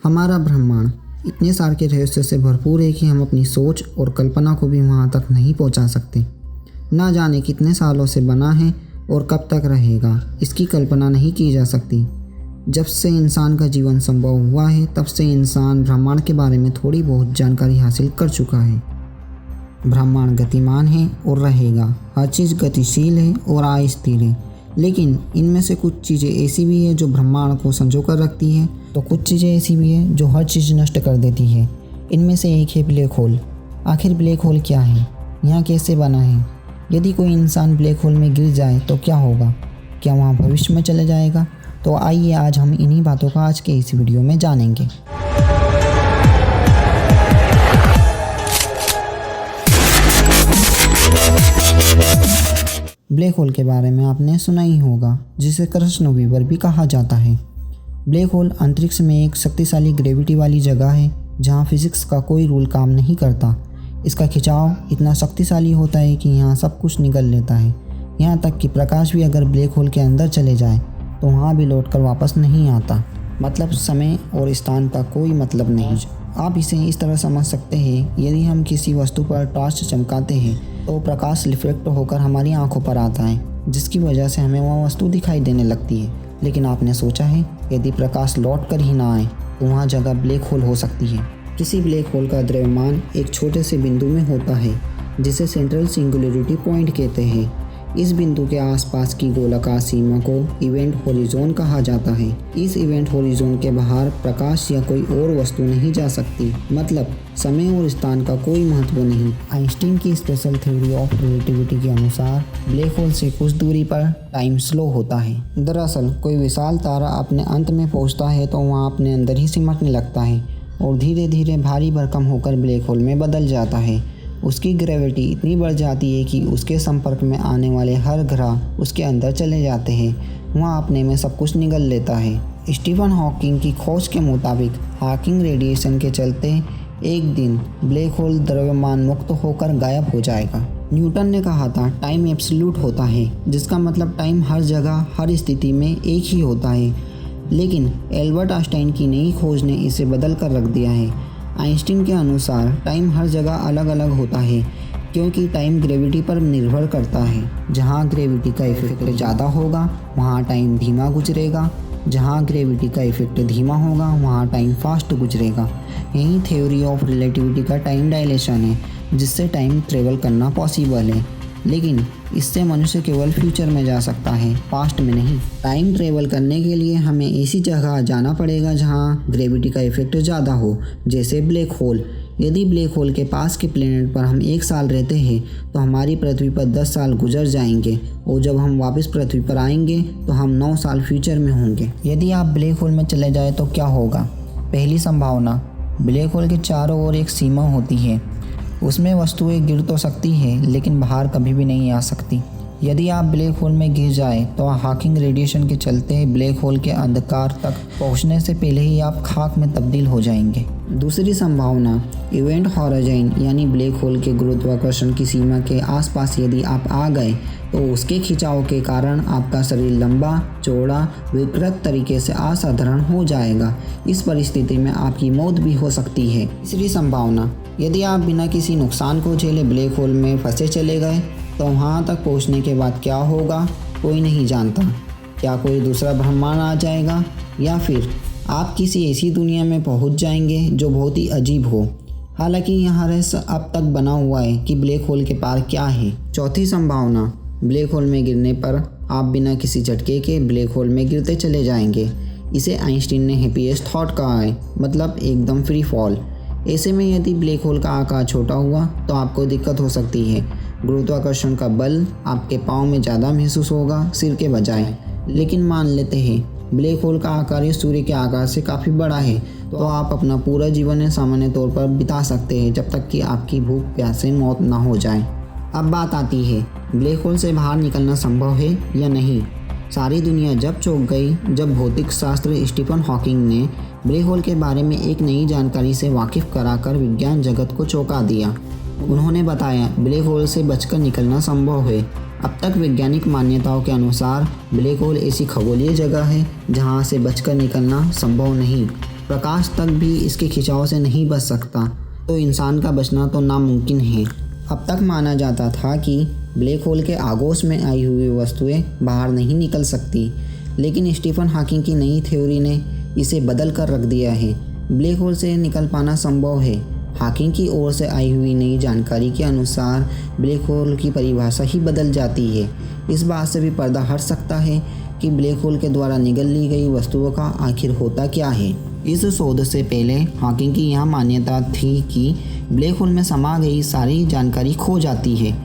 हमारा ब्रह्मांड इतने सारे के रहस्यों से भरपूर है कि हम अपनी सोच और कल्पना को भी वहाँ तक नहीं पहुँचा सकते। ना जाने कितने सालों से बना है और कब तक रहेगा, इसकी कल्पना नहीं की जा सकती। जब से इंसान का जीवन संभव हुआ है तब से इंसान ब्रह्मांड के बारे में थोड़ी बहुत जानकारी हासिल कर चुका है। ब्रह्मांड गतिमान है और रहेगा, हर चीज़ गतिशील है और अस्थिर है, लेकिन इनमें से कुछ चीज़ें ऐसी भी है जो ब्रह्मांड को संजो कर रखती है, तो कुछ चीज़ें ऐसी भी है जो हर चीज़ नष्ट कर देती है। इनमें से एक है ब्लैक होल। आखिर ब्लैक होल क्या है, यहाँ कैसे बना है? यदि कोई इंसान ब्लैक होल में गिर जाए तो क्या होगा? क्या वहाँ भविष्य में चले जाएगा? तो आइए आज हम इन्हीं बातों का आज के इस वीडियो में जानेंगे। ब्लैक होल के बारे में आपने सुना ही होगा, जिसे क्रॉसओवर भी कहा जाता है। ब्लैक होल अंतरिक्ष में एक शक्तिशाली ग्रेविटी वाली जगह है जहाँ फिजिक्स का कोई रूल काम नहीं करता। इसका खिंचाव इतना शक्तिशाली होता है कि यहाँ सब कुछ निगल लेता है। यहाँ तक कि प्रकाश भी अगर ब्लैक होल के अंदर चले जाए तो वहाँ भी लौटकर वापस नहीं आता। मतलब समय और स्थान का कोई मतलब नहीं। आप इसे इस तरह समझ सकते हैं, यदि हम किसी वस्तु पर टॉर्च चमकाते हैं तो प्रकाश रिफ्लेक्ट होकर हमारी आंखों पर आता है, जिसकी वजह से हमें वह वस्तु दिखाई देने लगती है। लेकिन आपने सोचा है, यदि प्रकाश लौट कर ही ना आए तो वहाँ जगह ब्लैक होल हो सकती है। किसी ब्लैक होल का द्रव्यमान एक छोटे से बिंदु में होता है जिसे सेंट्रल सिंगुलरिटी पॉइंट कहते हैं। इस बिंदु के आसपास की गोलाकार सीमा को इवेंट होरिज़ोन कहा जाता है। इस इवेंट होरिज़ोन के बाहर प्रकाश या कोई और वस्तु नहीं जा सकती। मतलब समय और स्थान का कोई महत्व नहीं। आइंस्टीन की स्पेशल थ्योरी ऑफ रिलेटिविटी के अनुसार ब्लैक होल से कुछ दूरी पर टाइम स्लो होता है। दरअसल कोई विशाल तारा अपने अंत में पहुंचता है तो वहाँ अपने अंदर ही सिमटने लगता है और धीरे धीरे भारी भरकम होकर ब्लैक होल में बदल जाता है। उसकी ग्रेविटी इतनी बढ़ जाती है कि उसके संपर्क में आने वाले हर ग्रह उसके अंदर चले जाते हैं। वहाँ अपने में सब कुछ निगल लेता है। स्टीफन हॉकिंग की खोज के मुताबिक हॉकिंग रेडिएशन के चलते एक दिन ब्लैक होल द्रव्यमान मुक्त होकर गायब हो जाएगा। न्यूटन ने कहा था टाइम एब्सोल्यूट होता है, जिसका मतलब टाइम हर जगह हर स्थिति में एक ही होता है। लेकिन एल्बर्ट आइंस्टाइन की नई खोज ने इसे बदल कर रख दिया है। आइंस्टीन के अनुसार टाइम हर जगह अलग अलग होता है, क्योंकि टाइम ग्रेविटी पर निर्भर करता है। जहाँ ग्रेविटी का इफेक्ट ज़्यादा होगा वहाँ टाइम धीमा गुजरेगा, जहाँ ग्रेविटी का इफेक्ट धीमा होगा वहाँ टाइम फास्ट गुजरेगा। यही थ्योरी ऑफ रिलेटिविटी का टाइम डायलेशन है, जिससे टाइम ट्रेवल करना पॉसिबल है। लेकिन इससे मनुष्य केवल फ्यूचर में जा सकता है, पास्ट में नहीं। टाइम ट्रेवल करने के लिए हमें ऐसी जगह जाना पड़ेगा जहाँ ग्रेविटी का इफेक्ट ज़्यादा हो, जैसे ब्लैक होल। यदि ब्लैक होल के पास के प्लेनेट पर हम 1 साल रहते हैं तो हमारी पृथ्वी पर 10 साल गुजर जाएंगे, और जब हम वापस पृथ्वी पर आएंगे तो हम 9 साल फ्यूचर में होंगे। यदि आप ब्लैक होल में चले जाए तो क्या होगा? पहली संभावना, ब्लैक होल के चारों ओर एक सीमा होती है। उसमें वस्तुएं गिर तो सकती है लेकिन बाहर कभी भी नहीं आ सकती। यदि आप ब्लैक होल में गिर जाए तो हॉकिंग रेडिएशन के चलते ब्लैक होल के अंधकार तक पहुंचने से पहले ही आप खाक में तब्दील हो जाएंगे। दूसरी संभावना, इवेंट होराइजन यानी ब्लैक होल के गुरुत्वाकर्षण की सीमा के आसपास यदि आप आ गए तो उसके खिंचाव के कारण आपका शरीर लंबा चौड़ा विकृत तरीके से असाधारण हो जाएगा। इस परिस्थिति में आपकी मौत भी हो सकती है। तीसरी संभावना, यदि आप बिना किसी नुकसान को झेले ब्लैक होल में फंसे चले गए तो वहाँ तक पहुँचने के बाद क्या होगा कोई नहीं जानता। क्या कोई दूसरा ब्रह्मांड आ जाएगा, या फिर आप किसी ऐसी दुनिया में पहुँच जाएंगे जो बहुत ही अजीब हो। हालांकि यहाँ रहस्य अब तक बना हुआ है कि ब्लैक होल के पार क्या है। चौथी संभावना, ब्लैक होल में गिरने पर आप बिना किसी झटके के ब्लैक होल में गिरते चले जाएंगे। इसे आइंस्टीन ने हैप्पीएस्ट थॉट कहा है, मतलब एकदम फ्री फॉल। ऐसे में यदि ब्लैक होल का आकार छोटा हुआ तो आपको दिक्कत हो सकती है। गुरुत्वाकर्षण का बल आपके पाँव में ज़्यादा महसूस होगा सिर के बजाय। लेकिन मान लेते हैं ब्लैक होल का आकार सूर्य के आकार से काफ़ी बड़ा है, तो आप अपना पूरा जीवन सामान्य तौर पर बिता सकते हैं जब तक कि आपकी भूख प्यास से मौत ना हो जाए। अब बात आती है, ब्लैक होल से बाहर निकलना संभव है या नहीं। सारी दुनिया जब चौंक गई जब भौतिक शास्त्री स्टीफन हॉकिंग ने ब्लैक होल के बारे में एक नई जानकारी से वाकिफ कराकर विज्ञान जगत को चौंका दिया। उन्होंने बताया ब्लैक होल से बचकर निकलना संभव है। अब तक वैज्ञानिक मान्यताओं के अनुसार ब्लैक होल ऐसी खगोलीय जगह है जहां से बचकर निकलना संभव नहीं। प्रकाश तक भी इसके खिंचाव से नहीं बच सकता, तो इंसान का बचना तो नामुमकिन है। अब तक माना जाता था कि ब्लैक होल के आगोश में आई हुई वस्तुएं बाहर नहीं निकल सकती, लेकिन स्टीफन हॉकिंग की नई थ्योरी ने इसे बदल कर रख दिया है। ब्लैक होल से निकल पाना संभव है। हॉकिंग की ओर से आई हुई नई जानकारी के अनुसार ब्लैक होल की परिभाषा ही बदल जाती है। इस बात से भी पर्दा हट सकता है कि ब्लैक होल के द्वारा निगल ली गई वस्तुओं का आखिर होता क्या है। इस शोध से पहले हॉकिंग की यह मान्यता थी कि ब्लैक होल में समा गई सारी जानकारी खो जाती है,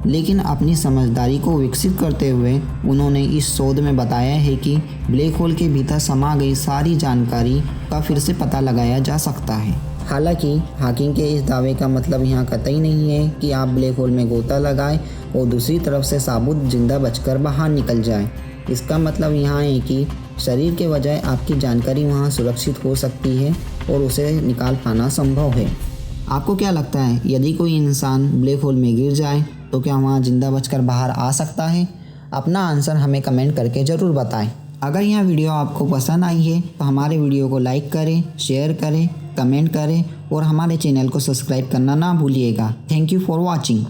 लेकिन अपनी समझदारी को विकसित करते हुए उन्होंने इस शोध में बताया है कि ब्लैक होल के भीतर समा गई सारी जानकारी का फिर से पता लगाया जा सकता है। हालांकि हॉकिंग के इस दावे का मतलब यहाँ कतई नहीं है कि आप ब्लैक होल में गोता लगाएं और दूसरी तरफ से साबुत जिंदा बचकर बाहर निकल जाएं। इसका मतलब यहाँ है कि शरीर के बजाय आपकी जानकारी वहाँ सुरक्षित हो सकती है और उसे निकाल पाना संभव है। आपको क्या लगता है, यदि कोई इंसान ब्लैक होल में गिर जाए तो क्या वहाँ जिंदा बचकर बाहर आ सकता है? अपना आंसर हमें कमेंट करके ज़रूर बताएं। अगर यह वीडियो आपको पसंद आई है तो हमारे वीडियो को लाइक करें, शेयर करें, कमेंट करें और हमारे चैनल को सब्सक्राइब करना ना भूलिएगा। Thank you for watching.